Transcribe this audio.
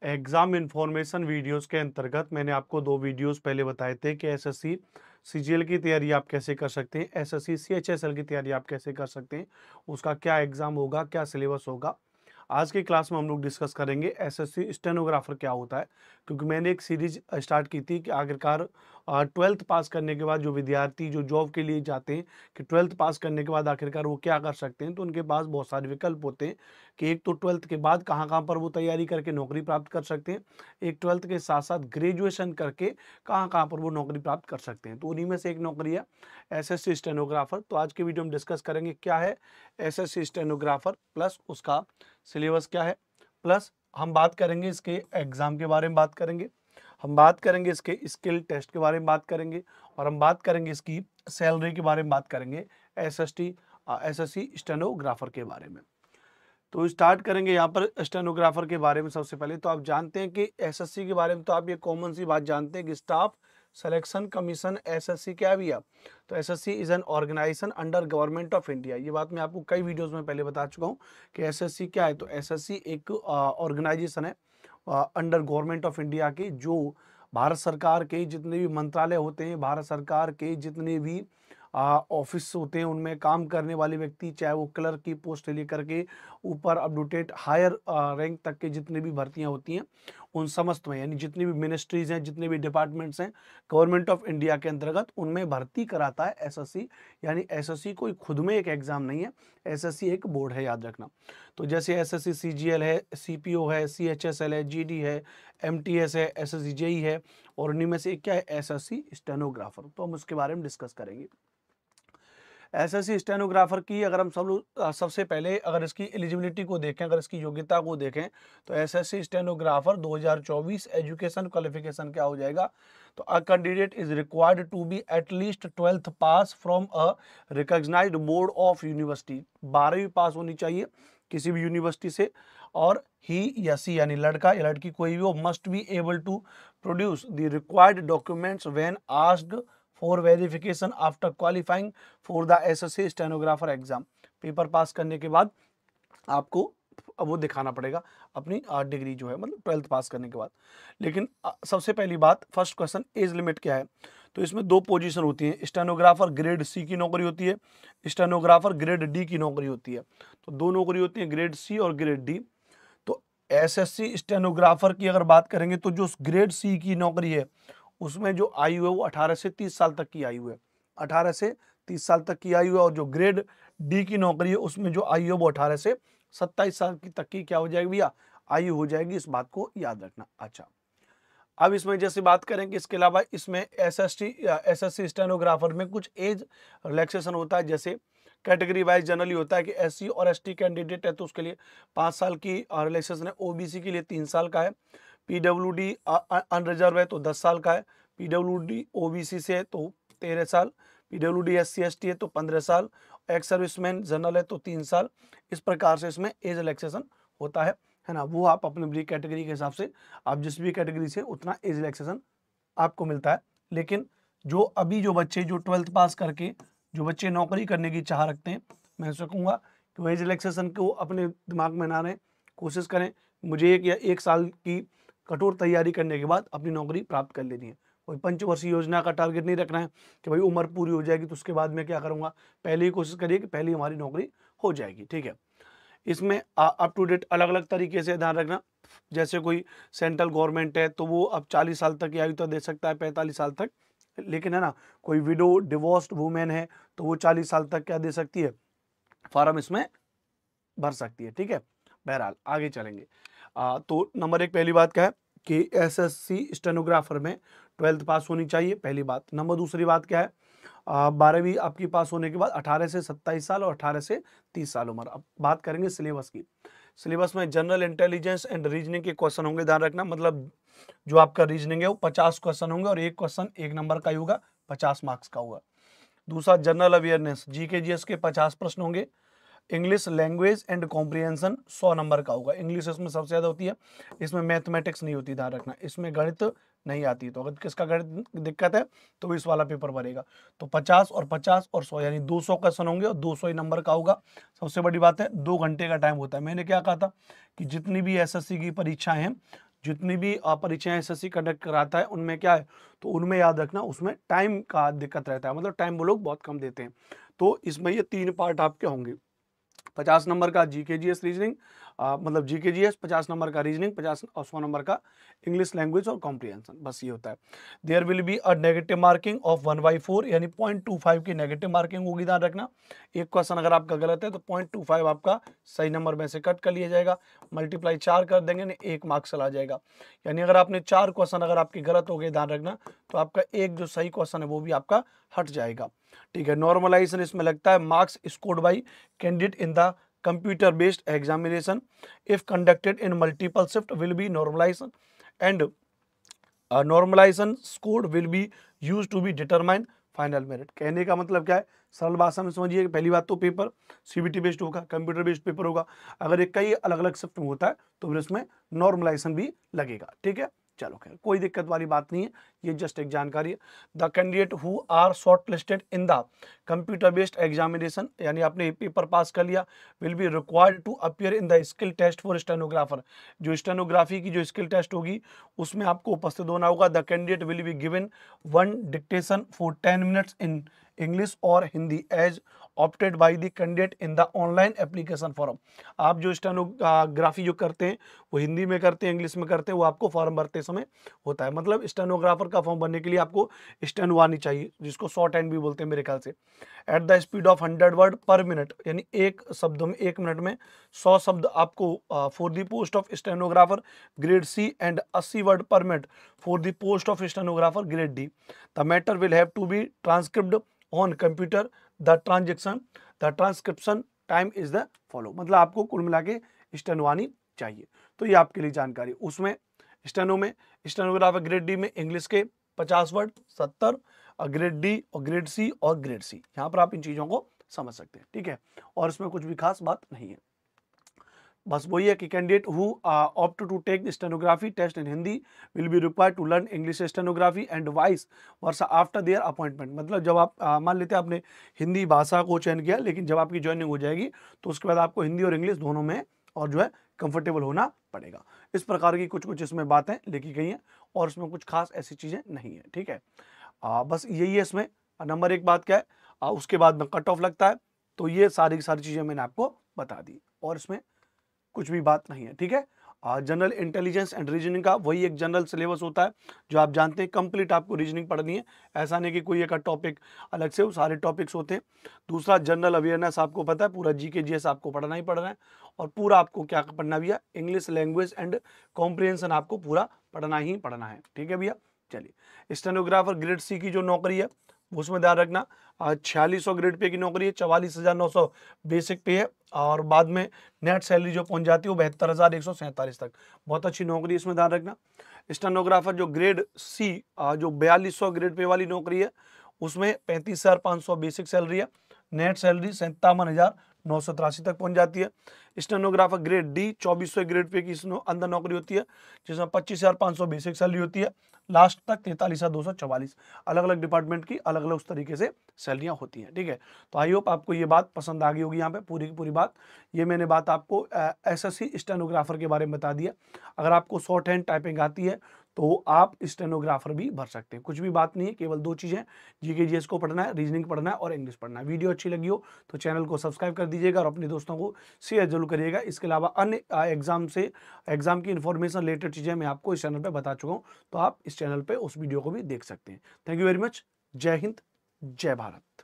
Exam information videos के अंतर्गत मैंने आपको 2 वीडियोस पहले बताए थे कि एसएससी सीजीएल की तैयारी आप कैसे कर सकते हैं, एसएससी सीएचएसएल की तैयारी आप कैसे कर सकते हैं, उसका क्या एग्जाम होगा, क्या सिलेबस होगा। आज की क्लास में हम लोग डिस्कस करेंगे एसएससी स्टेनोग्राफर क्या होता है, क्योंकि मैंने एक सीरीज स्टार्ट की थी कि आखिरकार 12th पास करने के बाद जो विद्यार्थी जो जॉब के लिए जाते हैं कि 12th पास करने के बाद आखिरकार वो क्या कर सकते हैं, तो उनके पास बहुत सारे विकल्प होते हैं कि एक तो 12th के बाद कहाँ पर वो तैयारी करके नौकरी प्राप्त कर सकते हैं, एक 12th के साथ साथ ग्रेजुएशन करके कहाँ पर वो नौकरी प्राप्त कर सकते हैं। तो उन्हीं में से एक नौकरी है एसएससी स्टेनोग्राफर। तो आज के वीडियो में डिस्कस करेंगे क्या है एसएससी स्टेनोग्राफर, प्लस उसका सिलेबस क्या है, प्लस हम बात करेंगे इसके एग्जाम के बारे में बात करेंगे, हम बात करेंगे इसके स्किल टेस्ट के बारे में बात करेंगे, और हम बात करेंगे इसकी सैलरी के बारे में बात करेंगे एसएससी स्टेनोग्राफर के बारे में। तो स्टार्ट करेंगे यहाँ पर स्टेनोग्राफर के बारे में। सबसे पहले तो आप जानते हैं कि एसएससी के बारे में तो आप ये कॉमन सी बात जानते हैं कि स्टाफ सिलेक्शन कमीशन एसएससी क्या भी है। तो SSC is an organisation under government of India. ये बात मैं आपको कई वीडियोस में पहले बता चुका हूँ कि एसएससी क्या है। तो एसएससी एक ऑर्गेनाइजेशन है अंडर गवर्नमेंट ऑफ इंडिया के, जो भारत सरकार के जितने भी मंत्रालय होते हैं, भारत सरकार के जितने भी ऑफिस होते हैं, उनमें काम करने वाले व्यक्ति, चाहे वो क्लर्क की पोस्ट से लेकर के ऊपर up to date higher rank तक के जितने भी भर्तियां होती हैं, उन समस्त में, यानी जितनी भी मिनिस्ट्रीज हैं, जितने भी डिपार्टमेंट्स हैं गवर्नमेंट ऑफ इंडिया के अंतर्गत, उनमें भर्ती कराता है एसएससी। यानी एसएससी कोई खुद में एक एग्जाम नहीं है, एसएससी एक बोर्ड है, याद रखना। तो जैसे एसएससी सीजीएल है, सीपीओ है, सीएचएसएल है, जीडी है, एमटीएस है, एसएससी जेई है, और उन्हीं में से एक क्या है एसएससी स्टेनोग्राफर। तो हम उसके बारे में डिस्कस करेंगे। एसएससी स्टेनोग्राफर की अगर हम सबसे पहले अगर इसकी एलिजिबिलिटी को देखें, अगर इसकी योग्यता को देखें, तो एसएससी स्टेनोग्राफर 2024 एजुकेशन क्वालिफिकेशन क्या हो जाएगा। तो a candidate is required to be at least 12th pass from a recognised board of university. 12वीं पास होनी चाहिए किसी भी यूनिवर्सिटी से, और ही या सी यानी लड़का या लड़की कोई भी हो must be able to produce the required documents when asked for verification after qualifying for the SSC stenographer exam. Paper pass करने के बाद आपको वो दिखाना पड़ेगा अपनी डिग्री जो है, मतलब 12th पास करने के बाद। लेकिन सबसे पहली बात, फर्स्ट क्वेश्चन, एज लिमिट क्या है। तो इसमें 2 पोजीशन होती है, स्टेनोग्राफर ग्रेड सी की नौकरी होती है, स्टेनोग्राफर ग्रेड डी की नौकरी होती है। तो 2 नौकरी होती है, ग्रेड सी और ग्रेड डी। तो एसएससी स्टेनोग्राफर की अगर बात करेंगे तो जो ग्रेड सी की नौकरी है उसमें जो आयु है वो 18 से 30 साल तक की आयु है, 18 से 30 साल तक की आयु है। और जो ग्रेड डी की नौकरी है उसमें जो आयु है वो 18 से 27 साल की तक की क्या हो जाएगी भैया, आयु हो जाएगी। इस बात को याद रखना। अच्छा, अब इसमें जैसे बात करेंगे, इसके अलावा इसमें एसएससी स्टेनोग्राफर में कुछ एज रिलैक्सेशन होता है। जैसे कैटेगरी वाइज जनरली होता है कि एससी और एसटी कैंडिडेट है तो उसके लिए 5 साल की रिलैक्सेशन है, ओबीसी के लिए 3 साल का है, पीडब्ल्यूडी अनरिजर्व है तो 10 साल का है, पीडब्ल्यूडी ओबीसी से है तो 13 साल, पीडब्ल्यूडी एससी एसटी है तो 15 साल, एक्स सर्विसमैन जनरल है तो 3 साल। इस प्रकार से इसमें एज रिलैक्सेशन होता है ना। वो आप अपनी कैटेगरी के हिसाब से, आप जिस भी कैटेगरी से, उतना एज रिलैक्सेशन आपको मिलता है। लेकिन जो अभी जो बच्चे जो 12th पास करके जो बच्चे नौकरी करने की चाह रखते हैं, मैं ऐसा कहूँगा कि वो एज रिलैक्सेशन को अपने दिमाग में ना रहे, कोशिश करें मुझे 1 या 1 साल की कठोर तैयारी करने के बाद अपनी नौकरी प्राप्त कर लेनी है। कोई पंचवर्षीय योजना का टारगेट नहीं रखना है कि भाई उम्र पूरी हो जाएगी तो उसके बाद मैं क्या करूँगा, पहले ही कोशिश करिए कि पहले हमारी नौकरी हो जाएगी। ठीक है, इसमें अप टू डेट अलग अलग तरीके से ध्यान रखना। जैसे कोई सेंट्रल गवर्नमेंट है तो वो अब 40 साल तक की आयु तो दे सकता है, 45 साल तक, लेकिन है ना, कोई विडो डिवोर्स्ड वुमेन है तो वो 40 साल तक क्या दे सकती है, फॉर्म इसमें भर सकती है। ठीक है, बहरहाल आगे चलेंगे। तो नंबर 1 पहली बात क्या है कि एसएससी स्टेनोग्राफर में 12th पास होनी चाहिए, पहली बात। नंबर दूसरी बात क्या है, 12वीं आपकी पास होने के बाद 18 से 27 साल और 18 से 30 साल उम्र। अब बात करेंगे सिलेबस की। सिलेबस में जनरल इंटेलिजेंस एंड रीजनिंग के क्वेश्चन होंगे, ध्यान रखना। मतलब जो आपका रीजनिंग है वो 50 क्वेश्चन होंगे और एक क्वेश्चन 1 नंबर का ही होगा, 50 मार्क्स का होगा। दूसरा जनरल अवेयरनेस, जीके जीएस के 50 प्रश्न होंगे। English language and comprehension 100 number का होगा, इंग्लिश इसमें सबसे ज़्यादा होती है। इसमें मैथमेटिक्स नहीं होती, ध्यान रखना। इसमें गणित नहीं आती, तो अगर किसका गणित दिक्कत है तो इस वाला पेपर भरेगा। तो 50 और 50 और 100 यानी 200 क्वेश्चन होंगे और 200 ही नंबर का होगा। सबसे बड़ी बात है 2 घंटे का टाइम होता है। मैंने क्या कहा था कि जितनी भी एसएससी की परीक्षाएं हैं जितनी भी परीक्षाएं एसएससी कंडक्ट कराता है उनमें क्या है, तो उनमें याद रखना उसमें टाइम का दिक्कत रहता है, मतलब टाइम वो लोग बहुत कम देते हैं। तो इसमें ये 3 पार्ट आपके होंगे। 50 नंबर का जीके जीएस रीजनिंग, मतलब जीके जीएस, 50 नंबर का रीजनिंग, 50 और 100 नंबर का इंग्लिश लैंग्वेज और कॉम्प्रिहेंशन, बस ये होता है। There will be a negative marking of 1/4 यानी 0.25 की नेगेटिव मार्किंग होगी, ध्यान रखना। एक क्वेश्चन अगर आपका गलत है तो 0.25 आपका सही नंबर में से कट कर लिया जाएगा, मल्टीप्लाई 4 कर देंगे ना, 1 मार्क्स चला जाएगा। यानी अगर आपने 4 क्वेश्चन अगर आपके गलत हो गए, ध्यान रखना, तो आपका एक जो सही क्वेश्चन है वो भी आपका हट जाएगा। ठीक है, नॉर्मलाइजेशन इसमें लगता है marks scored by candidate in the computer based examination if conducted in multiple shift will be normalized and normalization scored will be used to be determine final merit. कहने का मतलब क्या है, सरल भाषा में समझिए कि पहली बात तो पेपर सीबीटी बेस्ड होगा, कंप्यूटर बेस्ड पेपर होगा। अगर एक कई अलग अलग शिफ्ट में होता है तो फिर इसमें नॉर्मलाइजेशन भी लगेगा। ठीक है, चलो खैर कोई दिक्कत वाली बात नहीं है, ये जस्ट एक जानकारी है। The candidate who are short listed in the computer based examination, यानी आपने पेपर पास कर लिया, will be required to appear in the skill test for stenographer. जो स्टेनोग्राफी की जो स्किल टेस्ट होगी उसमें आपको उपस्थित होना होगा। The candidate will be given 1 dictation for 10 minutes in English और Hindi as opted by the candidate in the online application form. आप जो स्टेनोग्राफी जो करते हैं वो हिंदी में करते हैं, इंग्लिश में करते हैं, वो आपको फॉर्म भरते समय होता है। मतलब स्टेनोग्राफर का फॉर्म भरने के लिए आपको स्टेनो आनी चाहिए, जिसको शॉर्ट हैंड भी बोलते हैं मेरे ख्याल से। At the speed of 100 word per minute, यानी एक शब्द में 1 मिनट में 100 शब्द आपको for the post of stenographer grade C and 80 word per minute for the post of stenographer grade D. The matter will have to be transcript on computer. The transcription time is the follow. मतलब आपको कुल मिला के steno आनी चाहिए। तो ये आपके लिए जानकारी। उसमें स्टेनो में स्टेनोग्राफर ग्रेड डी में इंग्लिश के 50 वर्ड 70, और ग्रेड डी और ग्रेड सी और ग्रेड सी, यहाँ पर आप इन चीज़ों को समझ सकते हैं। ठीक है, और इसमें कुछ भी खास बात नहीं है, बस वही है कि candidate who opt to take stenography test in Hindi will be required to learn English stenography and vice versa after their appointment. मतलब जब आप मान लेते हैं आपने हिंदी भाषा को चयन किया, लेकिन जब आपकी ज्वाइनिंग हो जाएगी तो उसके बाद आपको हिंदी और इंग्लिश दोनों में और जो है कंफर्टेबल होना पड़ेगा। इस प्रकार की कुछ कुछ इसमें बातें लिखी गई हैं और इसमें कुछ खास ऐसी चीज़ें नहीं है। ठीक है, बस यही है इसमें। नंबर एक बात क्या है, उसके बाद में कट ऑफ लगता है। तो ये सारी की सारी चीज़ें मैंने आपको बता दी और इसमें कुछ भी बात नहीं है। ठीक है, जनरल इंटेलिजेंस एंड रीजनिंग का वही एक जनरल सिलेबस होता है जो आप जानते हैं, कंप्लीट आपको रीजनिंग पढ़नी है। ऐसा नहीं कि कोई एक टॉपिक अलग से, वो सारे टॉपिक्स होते हैं। दूसरा जनरल अवेयरनेस, आपको पता है पूरा जीके जीएस आपको पढ़ना ही पढ़ना है, और पूरा आपको क्या पढ़ना भैया, इंग्लिश लैंग्वेज एंड कॉम्प्रिहेंशन आपको पूरा पढ़ना ही पढ़ना है। ठीक है भैया, चलिए स्टेनोग्राफर ग्रेड सी की जो नौकरी है उसमें ध्यान रखना 4600 ग्रेड पे की नौकरी है, 44,900 बेसिक पे है, और बाद में नेट सैलरी जो पहुंच जाती है वो 72,147 तक। बहुत अच्छी नौकरी, इसमें ध्यान रखना। स्टेनोग्राफर जो ग्रेड सी जो 4200 ग्रेड पे वाली नौकरी है उसमें 35,500 बेसिक सैलरी है, नेट सैलरी 57,983 तक पहुंच जाती है। Stenographer grade D 2400 grade pay की अंदर नौकरी होती है, जिसमें 25,500 बेसिक सैलरी होती है, लास्ट तक 43,244। अलग अलग डिपार्टमेंट की अलग अलग उस तरीके से सैलरियां होती हैं। ठीक है, तो आई होप आपको ये बात पसंद आ गई होगी। यहाँ पे पूरी की पूरी बात, ये मैंने बात आपको एसएससी स्टेनोग्राफर के बारे में बता दिया। अगर आपको शॉर्ट हैंड टाइपिंग आती है तो आप स्टेनोग्राफर भी भर सकते हैं। कुछ भी बात नहीं है, केवल 2 चीज़ें, जीके जीएस को पढ़ना है, रीजनिंग पढ़ना है और इंग्लिश पढ़ना है। वीडियो अच्छी लगी हो तो चैनल को सब्सक्राइब कर दीजिएगा और अपने दोस्तों को शेयर जरूर करिएगा। इसके अलावा अन्य एग्जाम की इन्फॉर्मेशन रिलेटेड चीज़ें मैं आपको इस चैनल पर बता चुका हूँ, तो आप इस चैनल पर उस वीडियो को भी देख सकते हैं। Thank you very much. जय हिंद, जय भारत।